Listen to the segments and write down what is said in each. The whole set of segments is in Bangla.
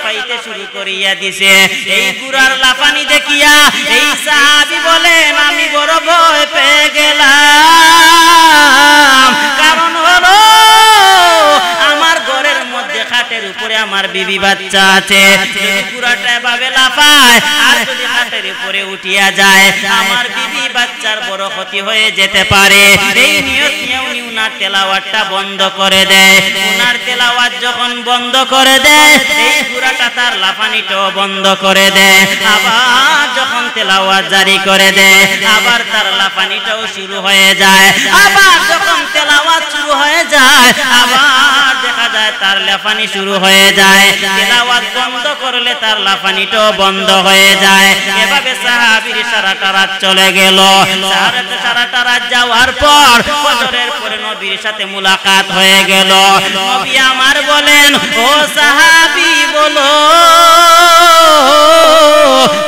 লাফাইতে শুরু করিয়া দিছে। এই গুড়ার লাফানি দেখিয়া এই সাহাবী বলেন আমি বড় ভয় পেয়ে গেলাম। কারণ হলো আমার ঘরের মধ্যে খাটের উপরে আমার বিবি বাচ্চা আছে, যদি গুড়াটা এভাবে লাফায় আর যদি খাটের উপরে উঠিয়া যায় আমার বিবি বাচ্চার বড় ক্ষতি হয়ে যেতে পারে। এই নিয়ত নিয়ে উনি উনার তেলাওয়াতটা বন্ধ করে দেয়। উনার তেলাওয়াত যখন বন্ধ করে দেয় এই গুড়াটা তার লাফানিটাও বন্ধ করে দেয়। আবার যখন তেলাওয়াত জারি করে দেয় আবার তার লাফানিটাও শুরু হয়ে যায়। আবার যখন তেলাওয়াত শুরু হয়ে যায় আবার দেখা যায় তার লাফানি শুরু হয়ে যায়। তেলাওয়াত বন্ধ করলে তার লাফানিটাও বন্ধ হয়ে যায়। এভাবে সাহাবীর সারাটা রাত চলে গেল। সারাটা রাত যাওয়ার পর ফজরের পরে নবীর সাথে মুলাকাত হয়ে গেল। নবী আমার বলেন ও সাহাবী বলো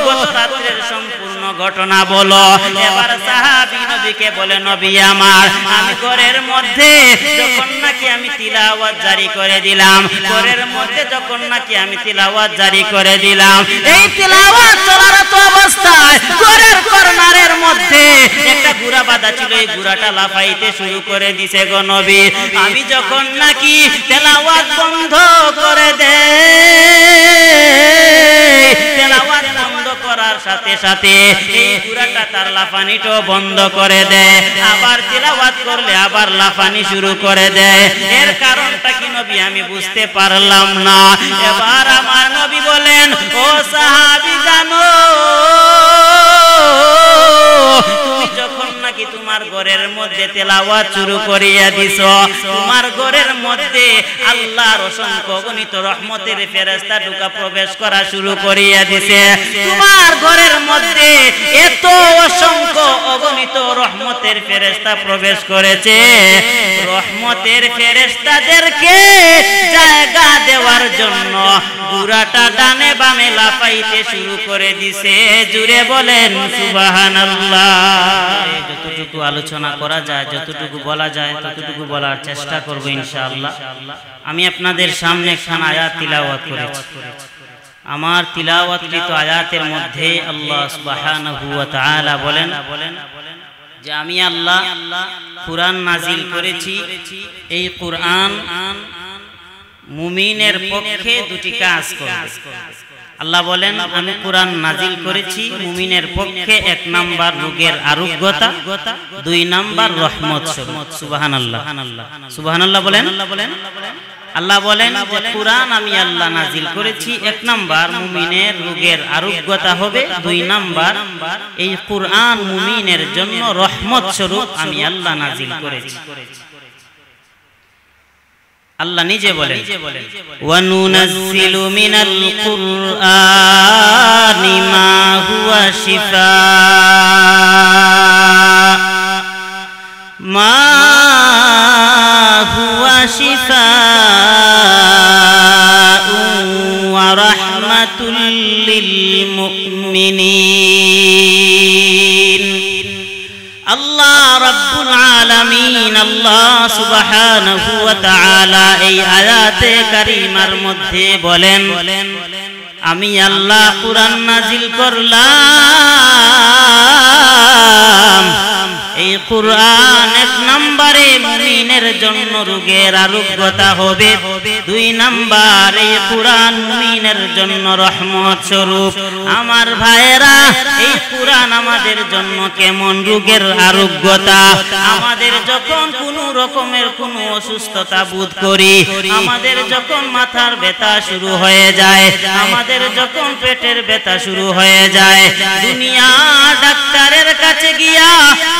গত রাতের সম্পূর্ণ ঘটনা বলো। এবার সাহাবী নবীকে বলে নবী আমার আমি ঘরের মধ্যে যখন নাকি আমি তিলাওয়াত জারি করে দিলাম, ঘরের মধ্যে যখন নাকি আমি তিলাওয়াত জারি করে দিলাম, এই তিলাওয়াত চলারত অবস্থায় ঘরের কর্নারের মধ্যে একটা গুড়া বাঁধা ছিল। এই গুড়াটা লাফাইতে শুরু করে দিছে গো নবী। আমি যখন নাকি তেলাওয়াত বন্ধ করে দেই, তেলাওয়াত বন্ধ করার সাথে সাথে এই গুড়াটা তার লাফানিটাও বন্ধ করে দেয়। আবার তেলাওয়াত করলে আবার লাফানি শুরু করে দেয়। এর কারণটা কি নবী আমি বুঝতে পারলাম না। এবার আমার নবী বলেন ও সাহাবী জানো তুমি যখন নাকি তোমার ঘরের মধ্যে তেলাওয়াত শুরু করিয়া দিছো, তোমার ঘরের মধ্যে আল্লাহর অসংখ্য অগণিত রহমতের ফেরেশতা ঢুকা প্রবেশ করা শুরু করিয়া দিছে। তোমার ঘরের মধ্যে এত অসংখ্য অগণিত রহমতের ফেরেশতা প্রবেশ করেছে, রহমতের ফেরেশতাদেরকে জায়গা দেওয়ার জন্য গুড়াটা ডানে বামে লাফাইতে শুরু করে দিছে। জুড়ে বলেন সুবহানাল্লাহ। যতটুকু আলোচনা করা যায়, যতটুকু বলা যায় ততটুকু বলার চেষ্টা করব ইনশাআল্লাহ। আমি আপনাদের সামনে একখান আয়াত তিলাওয়াত করেছি। আমার তিলাওয়াতকৃত আয়াতের মধ্যে আল্লাহ সুবহানাহু ওয়া তাআলা বলেন যে আমি আল্লাহ কুরআন নাজিল করেছি। এই কুরআন মুমিনের পক্ষে দুটি কাজ করবে। আল্লাহ বলেন আমি কুরআন নাজিল করেছি মুমিনের পক্ষে, এক নাম্বার রোগের আরোগ্যতা, দুই নাম্বার রহমত স্বরূপ। সুবহানাল্লাহ সুবহানাল্লাহ বলেন। আল্লাহ বলেন যে কুরআন আমি আল্লাহ নাজিল করেছি, এক নাম্বার মুমিনের রোগের আরোগ্যতা হবে, দুই নাম্বার এই কুরআন মুমিনের জন্য রহমত স্বরূপ আমি আল্লাহ নাজিল করেছি। আল্লাহ নিজে বলেন ওয়া নুনাজ্জিলু মিনাল কুরআনি মা হুয়া শিফাআ মা হুয়া শিফাআ ওয়া রাহমাতুল লিল মুমিনিন। আল্লাহ রাব্বুল আলামিন আল্লাহ সুবহানাহু ওয়া তাআলা এই আয়াতে কারীমার মধ্যে বলেন আমি আল্লাহ কুরআন নাজিল করলাম। এই কুরআন এক নম্বরে মুমিনের জন্য রোগের আরোগ্যতা হবে, দুই নাম্বার এই কুরআন মুমিনের জন্য রহমত স্বরূপ। আমার ভাইয়েরা এই কুরআন আমাদের জন্য কেমন রোগের আরোগ্যতা। আমাদের যখন কোনো রকমের কোনো অসুস্থতা বোধ করি, আমাদের যখন মাথার ব্যথা শুরু হয়ে যায়, আমাদের যখন পেটের ব্যথা শুরু হয়ে যায়, দুনিয়া ডাক্তারের কাছে গিয়া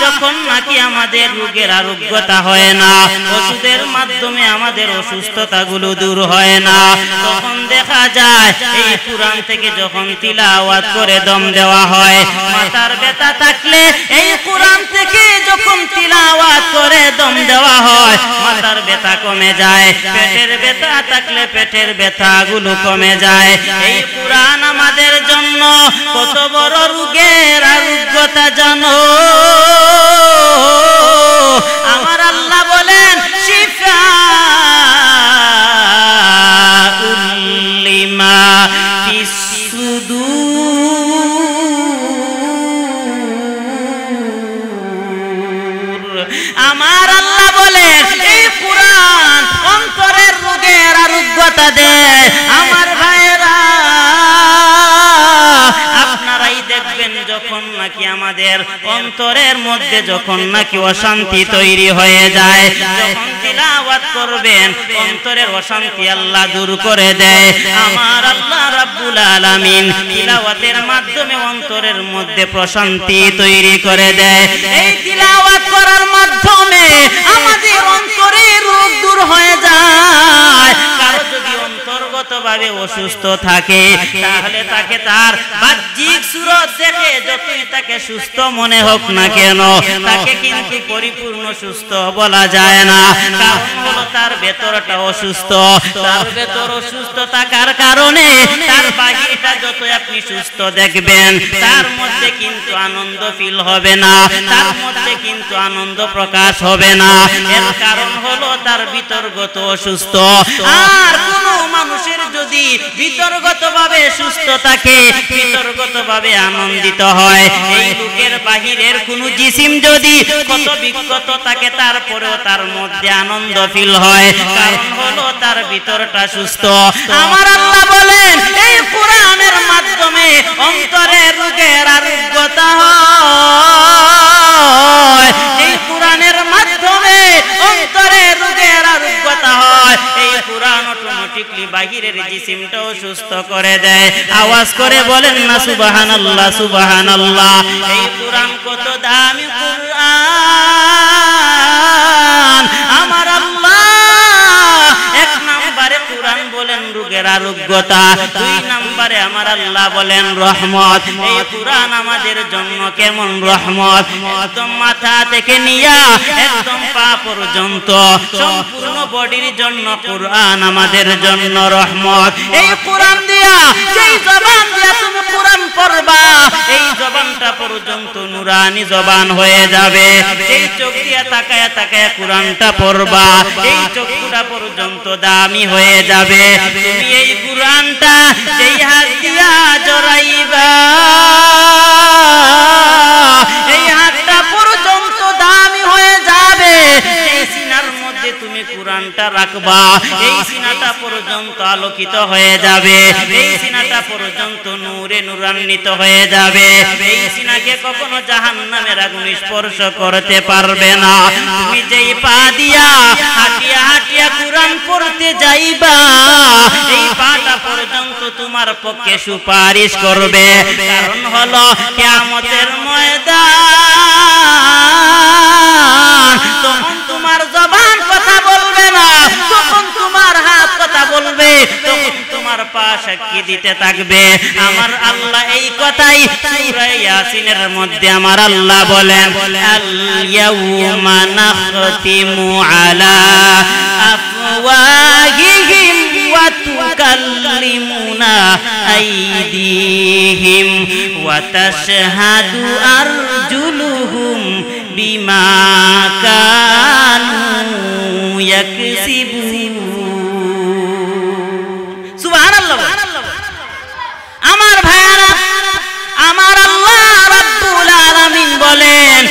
যখন নাকি আমাদের রোগের আরোগ্যতা হয় না, ওষুধের মাধ্যমে আমাদের অসুস্থতাগুলো দূর হয় না, তখন দেখা যায় এই কুরআন থেকে যখন তিলাওয়াত করে দম দেওয়া হয়, মাথার ব্যথা থাকলে এই কুরআন থেকে যখন তিলাওয়াত করে দম দেওয়া হয় মাথার ব্যথা কমে যায়, পেটের ব্যথা থাকলে পেটের ব্যথাগুলো কমে যায়। এই কুরআন আমাদের জন্য কত বড় রোগের আরোগ্যতা জানো। আমার আল্লাহ বলেন শিফাউল লিমা মধ্যে যখন নাকি অশান্তি তৈরি হয়ে যায়, যখন তিলাওয়াত করবেন অন্তরের অশান্তি আল্লাহ দূর করে দেয়। আমার আল্লাহ রাব্বুল আলামিন তিলাওয়াতের মাধ্যমে অন্তরের মধ্যে প্রশান্তি তৈরি করে দেয়। এই তিলাওয়াত করার মাধ্যমে আমাদের অন্তরের রোগ দূর হয়ে যায়। কারো যদি অন্তর্গতভাবে অসুস্থ থাকে তাহলে তাকে তার বাহ্যিক সুরত দেখে যতই তাকে সুস্থ মনে হোক না কেন, তাকে কিন্তু পরিপূর্ণ সুস্থ বলা যায় না। কারণ হলো তার ভেতরটা অসুস্থ। তার ভেতর অসুস্থ থাকার কারণে তার বাহিরটা যত আপনি সুস্থ দেখবেন তার মধ্যে কিন্তু আনন্দ ফিল হবে না, তার মধ্যে কিন্তু আনন্দ প্রকাশ হবে না। এর কারণ হলো তার ভিতরগত অসুস্থ। আর কোন মানুষের যদি ভিতরগতভাবে সুস্থ থাকে, ভিতরগতভাবে আনন্দিত হয়, এই লোকের বাহিরের কোন জিসিম যদি কত বিক্ষত থাকে তারপরেও তার মধ্যে আনন্দ ফিল হয়। কারণ হলো তার ভিতরটা সুস্থ। আমার আল্লাহ বলেন এই কোরআনের মাধ্যমে অন্তরের রোগের আরোগ্যতা হয়। এই কোরআনের মাধ্যমে অন্তরের রোগের আরোগ্যতা হয়। এই কোরআন অটোমেটিকলি বাহিরের জিসিমটাও সুস্থ করে দেয়। আওয়াজ করে বলেন না সুবহানাল্লাহ, সুবহানাল্লাহ। এই কোরআন কত দামি কোরআন! আমার আল্লাহ এক নম্বরে কোরআন বলেন রোগের আরোগ্যতা, দুই নম্বরে আমার আল্লাহ বলেন রহমত। এই কোরআন আমাদের জন্য কেমন রহমত! একদম মাথা থেকে নিয়ে একদম পা পর্যন্ত সম্পূর্ণ বডির জন্য কোরআন আমাদের জন্য রহমত। এই কোরআন দিয়া যেই জবান দিয়া তুমি কোরআন পড়বা এই জবানটা পর্যন্ত নুরানি জবান হয়ে যাবে। এই চোখ দিয়া তাকায়া তাকায়া কোরআনটা পড়বা এই চক্ষুটা পর্যন্ত দামি হয়ে যাবে। তুমি এই কোরআনটা যেই হাত দিয়া জড়াইবা এই হাতটা পর্যন্ত দামি হয়ে যাবে। এই সিনার মধ্যে তুমি কোরআনটা রাখবা এই সিনাটা পর্যন্ত আলোকিত হয়ে যাবে। এই সিনাটা পর্যন্ত নূরে নূরান্বিত হয়ে যাবে। এই সিনাকে কখনো জাহান্নামের আগুন স্পর্শ করতে পারবে না। তুমি যেই পা দিয়া হাঁটিয়া হাঁটিয়া কোরআন পড়তে যাইবা এই পাটা পর্যন্ত তোমার পক্ষে সুপারিশ করবে। কারণ হলো কিয়ামতের ময়দান, তখন তোমার জবান কথা বলবে না, তখন তোমার হাত কথা বলবে, তখন তোমার পা সাক্ষী দিতে থাকবে। আমার আল্লাহ এই কথাই সূরা ইয়াসিনের মধ্যে আমার আল্লাহ বলেন আল ইয়াউমা নাখতিমু আলা আফওয়াহিহিম ওয়া তুকাল্লিমুনা আইদিহিম ওয়া তাশহাদু আরজুলুহুম বিমা কানু ইয়াকসিবুন। সুবহানাল্লাহ। আমার ভাইরা, আমার আল্লাহ রাব্বুল আলামিন বলেন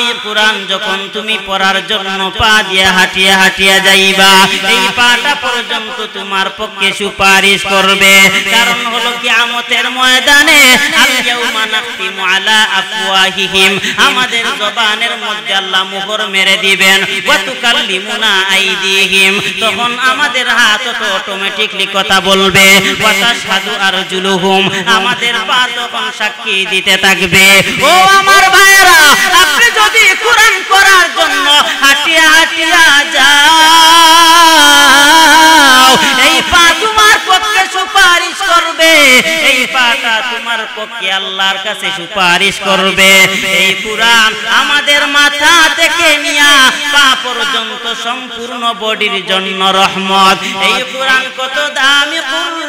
এই কোরআন যখন তুমি পড়ার জন্য পা দিয়ে হাঁটিয়া হাঁটিয়া যাইবা এই পাটা পর্যন্ত তোমার পক্ষে সুপারিশ করবে। কারণ হলো কিয়ামতের ময়দানে আল ইয়াউমা নাখতিমু আলা আফওয়াহিহিম আমাদের জবানের মধ্যে আল্লাহ মোহর মেরে দিবেন। ওয়া তুকাল্লিমুনা আইদিহিম তখন আমাদের হাত তো অটোমেটিকলি কথা বলবে। ওয়া তাশহাদু আরজুলুহুম আমাদের পা তখন সাক্ষী দিতে থাকবে। ও আমার ভাইরা, আপনি যদি কোরআন পড়ার জন্য হাঁটিয়া হাঁটিয়া যাও এই পা তোমার পক্ষে সুপারিশ করবে। এই পাটা তোমার পক্ষে আল্লাহর কাছে সুপারিশ করবে। এই কোরআন আমাদের মাথা থেকে নিয়া পা পর্যন্ত সম্পূর্ণ বডির জন্য রহমত। এই কোরআন কত দামি কোরআন!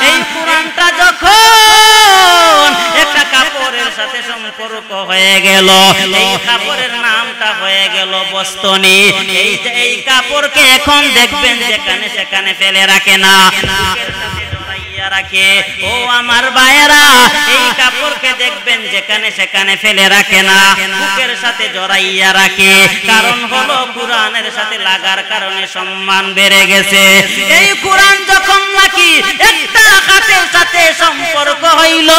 এই কোরআনটা যখন একটা কাপড়ের সাথে সম্পর্ক হয়ে গেল এই কাপড়ের নামটা হয়ে গেল বস্তনি। এই কাপড়কে এখন দেখবেন যেখানে সেখানে ফেলে রাখে না, রাখে। ও আমার ভাইয়েরা, এই কাপড়কে দেখবেন যেখানে সেখানে ফেলে রাখে না, বুকের সাথে জড়াইয়া রাখে। কারণ হলো কোরআনের সাথে লাগার কারণে সম্মান বেড়ে গেছে। এই কোরআন যখন নাকি একটা খাটের সাথে সম্পর্ক হইল,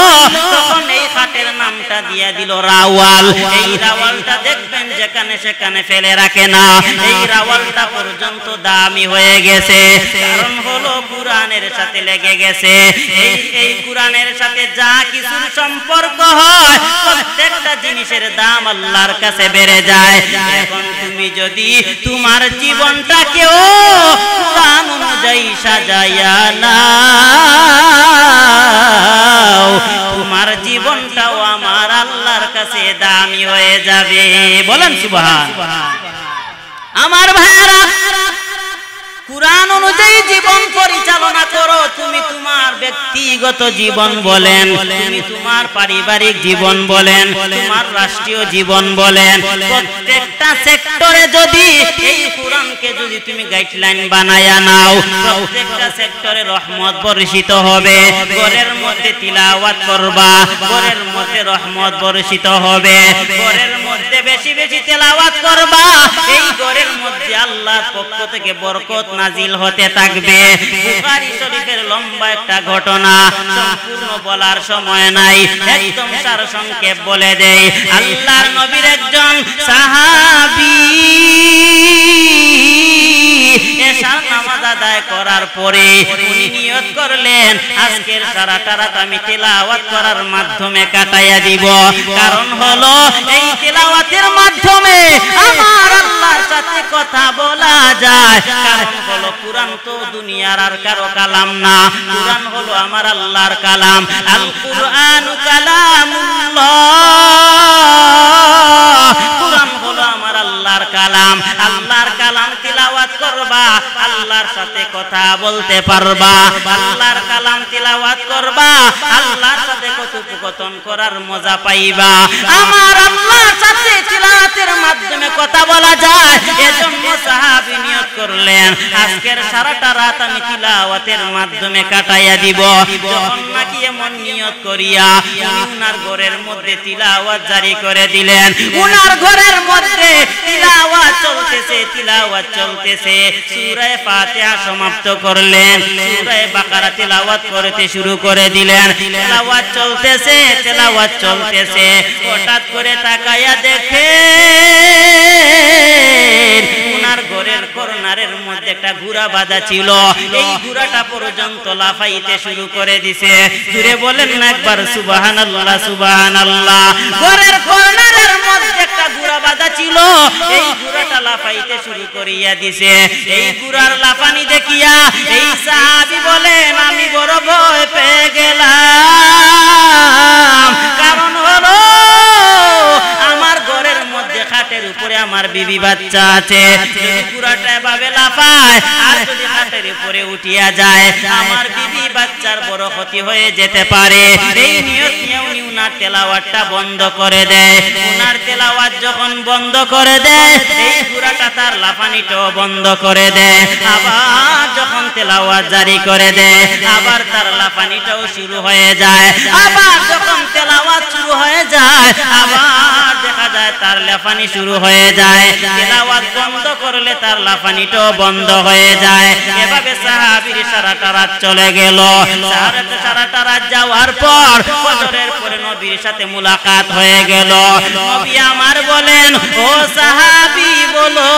তখন এই খাটের নামটা দিয়া দিল রাওয়াল। এই রাওয়ালটা দেখবেন যেখানে সেখানে ফেলে রাখে না, এই রাওয়ালটা পর্যন্ত দামি হয়ে গেছে। কারণ হলো কোরআনের সাথে লেগে গেছে। এই কোরআনের সাথে যা কিছুর সম্পর্ক হয়, প্রত্যেকটা জিনিসের দাম আল্লাহর কাছে বেড়ে যায়। এখন তুমি যদি তোমার জীবনটাকেও কোরআন অনুযায়ী সাজাইয়া নাও, তোমার জীবনটাও আমার আল্লাহর কাছে দামি হয়ে যাবে। বলেন সুবহানাল্লাহ। আমার ভাইরা, কোরআন অনুযায়ী জীবন পরিচালনা করো। তুমি তোমার ব্যক্তিগত জীবন বলেন, তুমি তোমার পারিবারিক জীবন বলেন, তোমার রাষ্ট্রীয় জীবন বলেন, প্রত্যেকটা সেক্টরে যদি এই কোরআনকে যদি তুমি গাইডলাইন বানায়া নাও, প্রত্যেকটা সেক্টরে রহমত বর্ষিত হবে। ঘরের মধ্যে তিলাওয়াত করবা, ঘরের মধ্যে রহমত বর্ষিত হবে। ঘরের মধ্যে বেশি বেশি তেলাওয়াত করবা, এই ঘরের মধ্যে আল্লাহর পক্ষ থেকে বরকত নাজিল হতে থাকবে। বুখারী শরীফের লম্বা একটা ঘটনা, সম্পূর্ণ বলার সময় নাই, একদম সারসংক্ষেপ বলে দেই। আল্লাহর নবীর একজন সাহাবী এশার নামাজ আদায় করার পরে উনি নিয়ত করলেন, আজকের সারাটা রাত আমি তেলাওয়াত করার মাধ্যমে কাটাইয়া দিব। কারণ হলো এই তেলাওয়াতের মাধ্যমে আমার আল্লাহর সাথে কথা বলা যায়। কারণ হলো কোরআন তো দুনিয়ার আর কারো কালাম না, কোরআন হলো আমার আল্লাহর কালাম। আল কুরআনু কালামুল্লাহ, কোরআন হলো আমার আল্লাহর কালাম। আল্লাহর কালাম তিলাওয়াত করবা, আল্লাহর সাথে কথা বলতে পারবা। আল্লাহর কালাম তিলাওয়াত করবা, আল্লাহর সাথে কথোপকথন করার মজা পাইবা। আমার আল্লাহর সাথে তিলাওয়াতের মাধ্যমে কথা বলা যায়। এজন্য সাহাবী নিয়ত করলেন, আজকের সারাটা রাত আমি তিলাওয়াতের মাধ্যমে কাটাইয়া দিব। যখন নাকি এমন নিয়ত করিয়া উনি উনার ঘরের মধ্যে তিলাওয়াত জারি করে দিলেন। উনার ঘরের মধ্যে তিলাওয়াত চলতেছে, তিলাওয়াত চলতেছে। সূরা ফাতিহা সমাপ্ত করলেন, সূরা বাকারা তিলাওয়াত করতে শুরু করে দিলেন। তিলাওয়াত চলতেছে, তিলাওয়াত চলতেছে। হঠাৎ করে তাকায়া দেখে উনার ঘরের কর্নারের মধ্যে একটা ঘোড়া বাঁধা ছিল। এই ঘোড়াটা পর্যন্ত লাফাইতে শুরু করে দিছে। জুড়ে বলেন না একবার সুবহানাল্লাহ, সুবহানাল্লাহ। ঘরের কর্নারের মধ্যে একটা ঘোড়া বাঁধা ছিল, এই ঘোড়াটা লাফাইতে শুরু করিয়া দিছে। এই ঘোড়ার লাফানি দেখিয়া এই সাহাবী বলেন, আমি বড় ভয় পেয়ে গেলাম। কারণ হলো আমার ঘরের মধ্যে খাটের উপরে আমার বিবি বাচ্চা আছে। যদি ঘোড়াটা এভাবে লাফায় আর যদি খাটের উপরে উঠিয়া যায়, আমার বিবি বাচ্চার বড় ক্ষতি হয়ে যেতে পারে। এই নিয়ত নিয়ে উনি উনার তেলাওয়াতটা বন্ধ করে দেয়। উনার তেলাওয়াত যখন বন্ধ করে দেয়, এই ঘোড়াটা তার লাফানিটাও বন্ধ করে দেয়। আবার যখন তেলাওয়াত জারি করে দেয়, আবার তার লাফানিটাও শুরু হয়ে যায়। আবার যখন তেলাওয়াত শুরু হয়ে যায়, আবার দেখা যায় তার লাফানি শুরু হয়ে যায়। তেলাওয়াত বন্ধ করলে তার লাফানিটাও বন্ধ হয়ে যায়। এভাবে সাহাবীর সারাটা রাত চলে গেল। সারাটা রাত যাওয়ার পর ফজরের পরে নবীর সাথে মুলাকাত হয়ে গেল। নবী আমার বলেন, ও সাহাবী বলো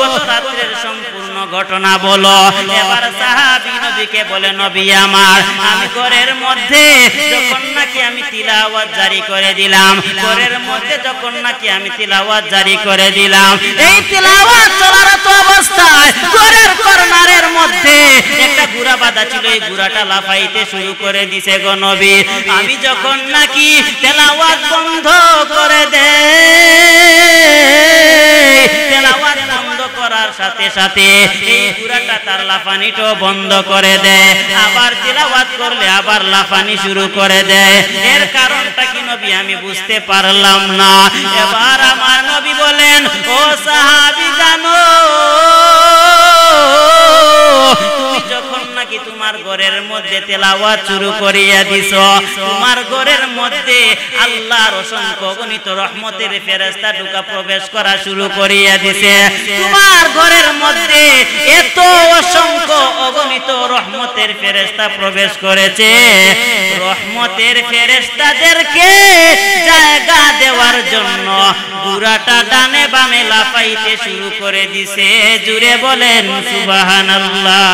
গত রাতের সম্পূর্ণ ঘটনা বলো। এবার সাহাবী নবীকে বলে, নবী আমার, আমি ঘরের মধ্যে যখন নাকি আমি তিলাওয়াত জারি করে দিলাম, ঘরের মধ্যে যখন নাকি আমি তিলাওয়াত জারি করে দিলাম, এই তিলাওয়াত চলারত অবস্থায় ঘরের কর্নারের মধ্যে একটা ঘোড়া বাঁধা ছিল। এই ঘোড়াটা লাফাইতে শুরু করে দিছে গো নবী। আমি যখন নাকি তেলাওয়াত বন্ধ করে দেই, তেলাওয়াত বন্ধ করার সাথে সাথে এই ঘোড়াটা তার লাফানিটাও বন্ধ করে দেয়। আবার তিলাওয়াত করলে আবার লাফানি শুরু করে দেয়। এর কারণটা কি নবী আমি বুঝতে পারলাম না। এবার আমার নবী বলেন, ও সাহাবী জানো, তুমি যখন তোমার ঘরের মধ্যে তেলাওয়াত শুরু করিয়া দিছো, তোমার ঘরের মধ্যে আল্লাহর অসংখ্য অগণিত রহমতের ফেরেশতা ঢুকা প্রবেশ করা শুরু করিয়া দিছে, তোমার ঘরের মধ্যে এত অসংখ্য অগণিত রহমতের ফেরেশতা প্রবেশ করেছে, রহমতের ফেরেশতাদেরকে জায়গা দেওয়ার জন্য বুড়াটা ডানে বামে লাফাইতে শুরু করে দিছে। জুড়ে বলেন সুবহানাল্লাহ।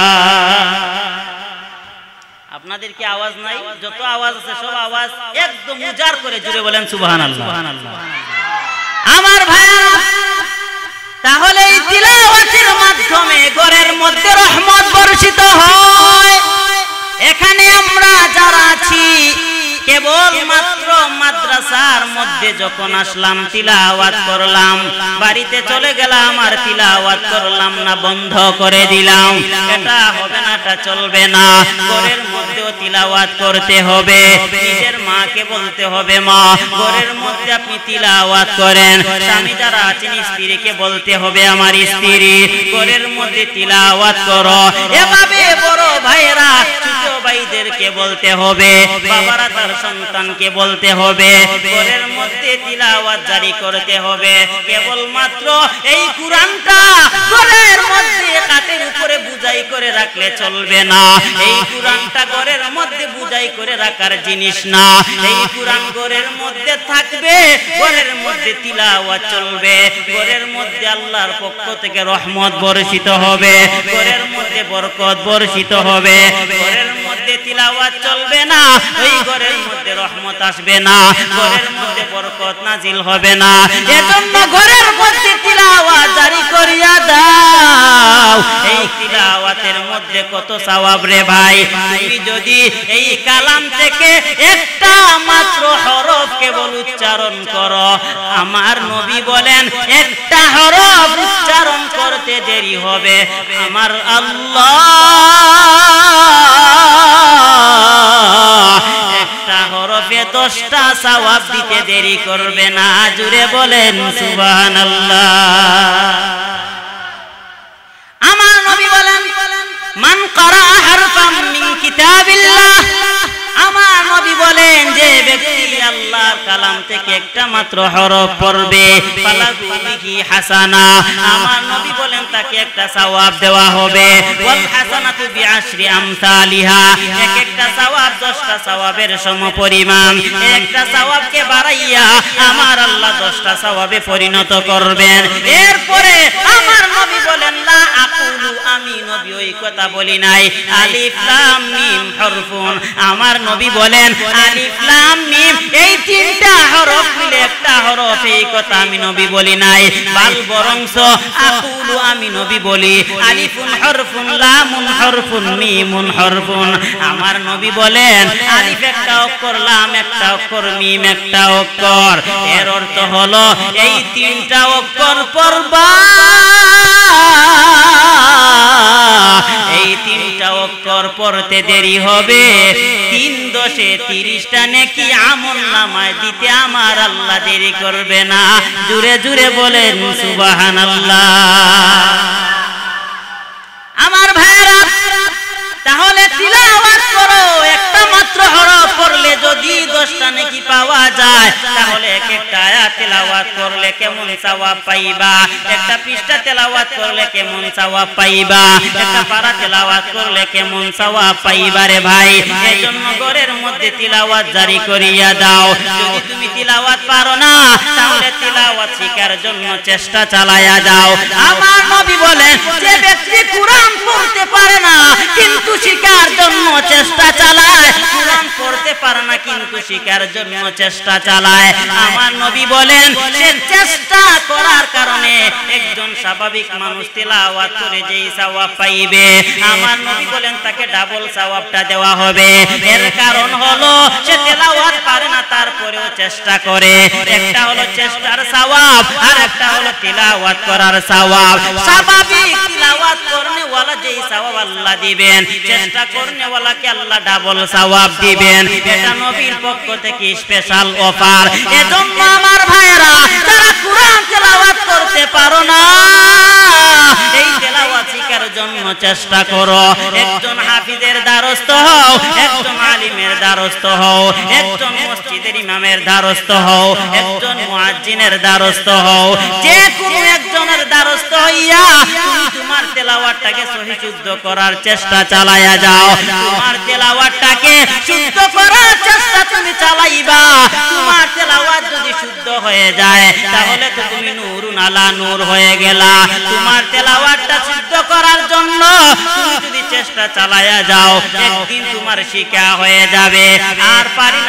আপনাদের কি আওয়াজ নাই? যত আওয়াজ আছে সব আওয়াজ একদম উজাড় করে জুড়ে বলেন সুবহানাল্লাহ। আমার ভাইরা, তাহলে এই তিলাওয়াতের মাধ্যমে ঘরের মধ্যে রহমত বর্ষিত হয়। এখানে আমরা যারা আছি কেবল মাত্র মাদ্রাসার মধ্যে যখন আসলাম তিলাওয়াত করলাম, বাড়িতে চলে গেলাম আর তিলাওয়াত করলাম না, বন্ধ করে দিলাম, এটা হবে না, এটা চলবে না। ঘরের মধ্যেও তিলাওয়াত করতে হবে। নিজের মাকে বলতে হবে, মা ঘরের মধ্যে আপনি তিলাওয়াত করেন। স্বামী যারা আছেন স্ত্রীকে বলতে হবে, আমার স্ত্রী ঘরের মধ্যে তিলাওয়াত করো। এভাবে বড় ভাইরা ছোট ভাইদেরকে বলতে হবে, বাবারা তার সন্তানকে বলতে হবে, ঘরের মধ্যে তিলাওয়াত জারি করতে হবে। কেবলমাত্র এই কুরআনটা ঘরের মধ্যে কাঠের উপরে বুঝাই করে রাখলে চলবে না। এই কুরআনটা ঘরের মধ্যে বুঝাই করে রাখার জিনিস না। এই কুরআন ঘরের মধ্যে থাকবে, ঘরের মধ্যে তিলাওয়াত চলবে, ঘরের মধ্যে আল্লাহর পক্ষ থেকে রহমত বর্ষিত হবে, ঘরের মধ্যে বরকত বর্ষিত হবে। ঘরের মধ্যে তিলাওয়াত চলবে না, ওই ঘরের মধ্যে রহমত আসবে না, ঘরের মধ্যে বরকত নাজিল হবে না। এজন্য ঘরের মধ্যে তিলাওয়াত জারি করিয়া দাও। এই তিলাওয়াতের মধ্যে কত সওয়াব রে ভাই! তুমি যদি এই কালাম থেকে একটা মাত্র হরফ কেবল উচ্চারণ করো, আমার নবী বলেন একটা হরফ উচ্চারণ করতে দেরি হবে, আমার আল্লাহ একটা হরফে 10টা সওয়াব দিতে দেরি করবে না। জুড়ে বলেন সুবহানাল্লাহ। আমার নবী বলেন, মান ক্বারা হারফাম মিন কিতাবিল্লাহ, আমার নবী বলেন যে ব্যক্তি আল্লাহর কালাম থেকে একটা মাত্র হরফ পড়বে, ফালাহু বিহি হাসানা, আমার নবী বলেন তাকে একটা সওয়াব দেওয়া হবে। ওয়াল হাসানাতু বিআশরি আমসালিহা, এক একটা সওয়াব 10টা সওয়াবের সমপরিমাণ। একটা সওয়াবকে বাড়াইয়া আমার আল্লাহ 10টা সওয়াবে পরিণত করবেন। এরপরে আমার নবী বলেন, লা আকুলু, আমি নবী ওই কথা বলি নাই, আলিফ লাম মিম হরফুন, আমার নবী বলেন আলিফ লাম মিম এই 3টা হরফ মিলে একটা হরফ, এই কথা আমি নবী বলি নাই। বাল বরংস আকুলু, আমি নবী বলি আলিফুন হরফুন, লামুন হরফুন, মিমুন হরফুন। আমার নবী বলেন আলিফ একটা অক্ষর, লাম একটা অক্ষর, মিম একটা অক্ষর। এর অর্থ হলো এই 3টা অক্ষর পড়বা, এই 3টা অক্ষর পড়তে দেরি হবে, 3 10 30টা নেকি আমলনামায় দিতে আমার আল্লাহ দেরি করবে না। জুড়ে জুড়ে বলেন সুবহানাল্লাহ। আমার ভাইরা, তাহলে তিলাওয়াত করো, একটা মাত্র হরফ পড়লে যদি 10টা নেকি পাওয়া যায়, তাহলে এক একটা আয়াত তেলাওয়াত করলে কেমন সওয়াব পাইবা, একটা পৃষ্ঠা তেলাওয়াত করলে কেমন সওয়াব পাইবা, একটা পারা তেলাওয়াত করলে কেমন সওয়াব পাইবা রে ভাই। এজন্য ঘরের মধ্যে তিলাওয়াত জারি করিয়া দাও। যদি তুমি তিলাওয়াত পারো না, তাহলে তিলাওয়াত শিখার জন্য চেষ্টা চালায়া দাও। আমার নবী বলেন যে ব্যক্তি কুরআন পড়তে পারে না কিন্তু শিখার জন্য চেষ্টা চালায়, কুরআন পড়তে পারে না কিন্তু শিখার জন্য চেষ্টা চালায়, আমার নবী বলেন সে চেষ্টা করার কারণে একজন স্বাভাবিক মানুষ তিলাওয়াত করে যেই সওয়াব পাইবে, আমার নবী বলেন তাকে ডাবল সওয়াবটা দেওয়া হবে। এর কারণ হলো সে তিলাওয়াত পারে না তারপরেও চেষ্টা করে। একটা হলো চেষ্টার সওয়াব আর একটা হলো তিলাওয়াত করার সওয়াব। স্বাভাবিক তিলাওয়াত করনে ওয়ালা যেই সওয়াব আল্লাহ দিবেন, চেষ্টা করনে ওয়ালাকে আল্লাহ ডাবল সওয়াব দিবেন। এটা নবীর পক্ষ থেকে স্পেশাল অফার। এজন্য আমার ভাইরা, যারা কুরআন তেলাওয়াত করতে পারো না, এই তেলাওয়াত শিখার জন্য চেষ্টা করো। একজন হাফিজের দ্বারস্থ দ্বারস্থ হও, একজন আলিমের দ্বারস্থ হও, একজন মসজিদের ইমামের দ্বারস্থ হও, একজন মুয়াজ্জিনের দ্বারস্থ হও, যে কোনো একজনের দ্বারস্থ হইয়া তুমি তোমার তেলাওয়াতটাকে সহি শুদ্ধ করার চেষ্টা চালায়া যাও। তোমার তেলাওয়াতটাকে শুদ্ধ করার চেষ্টা তুমি চালাইবা। তোমার তেলাওয়াত যদি শুদ্ধ হয়ে যায় তাহলে তো তুমি নূরুন আলা নূর হয়ে গেলা। তোমার তেলাওয়াতটা শুদ্ধ করার জন্য তুমি যদি চেষ্টা চালায়া যাও একদিন তোমার শিক্ষা হয়ে যাবে। আর পারি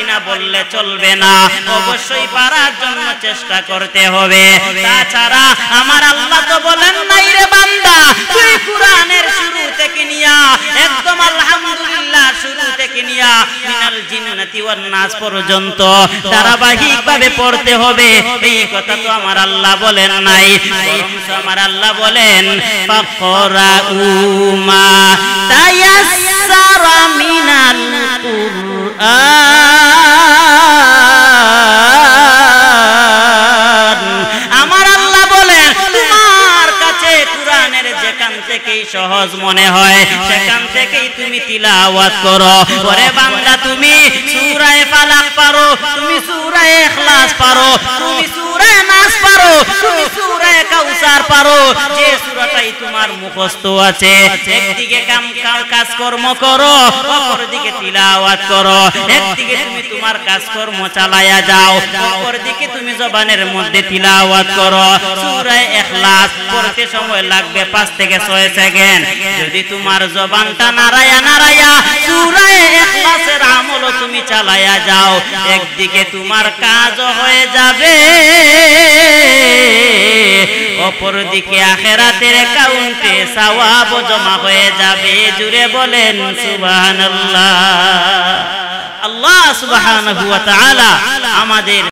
না বললে চলবে না, অবশ্যই পারার জন্য চেষ্টা করতে হবে। তাছাড়া আমার আল্লাহ তো বলেন নাই রে বান্দা তুই কুরআনের শুরু থেকে নিয়া একদম আলহামদুলিল্লাহ শুরু থেকে নিয়া মিনাল জিন্নাতি ওয়ান নাস পর্যন্ত ধারাবাহিকভাবে পড়তে হবে, এই কথা তো আমার আল্লাহ বলেন নাই। বরং আমার আল্লাহ বলেন ফাকরাউ মা তায়াসসারা মিনাল কুরআন। আমার আল্লাহ বলেন তোমার কাছে কুরআনের যেখান থেকেই সহজ মনে হয় সেখান থেকেই তুমি তিলাওয়াত করো। ওরে বান্দা তুমি সূরা ফালাক পারো, তুমি সূরা ইখলাস পারো, তুমি সূরা নাস পারো, তুমি সূরা কাউসার পারো, যে সূরাটাই তোমার মুখস্থ আছে একদিকে কাজকর্ম করো, অপরদিকে তিলাওয়াত করো। একদিকে তুমি তোমার কাজকর্ম চালায়া যাও, অপরদিকে তুমি জবানের মধ্যে তিলাওয়াত করো। সূরা ইখলাস পড়তে সময় লাগবে 5 থেকে 6 সেকেন্ড। যদি তোমার জবানটা নাড়ায়া সূরা ইখলাসের আমল তুমি চালায়া যাও একদিকে তোমার কাজও হয়ে যাবে, অপরদিকে আখিরাতের অ্যাকাউন্টে সওয়াব জমা হয়ে যাবে। জুড়ে বলেন সুবহানাল্লাহ। আল্লাহ সুবহানাহু ওয়া তাআলা আমাদের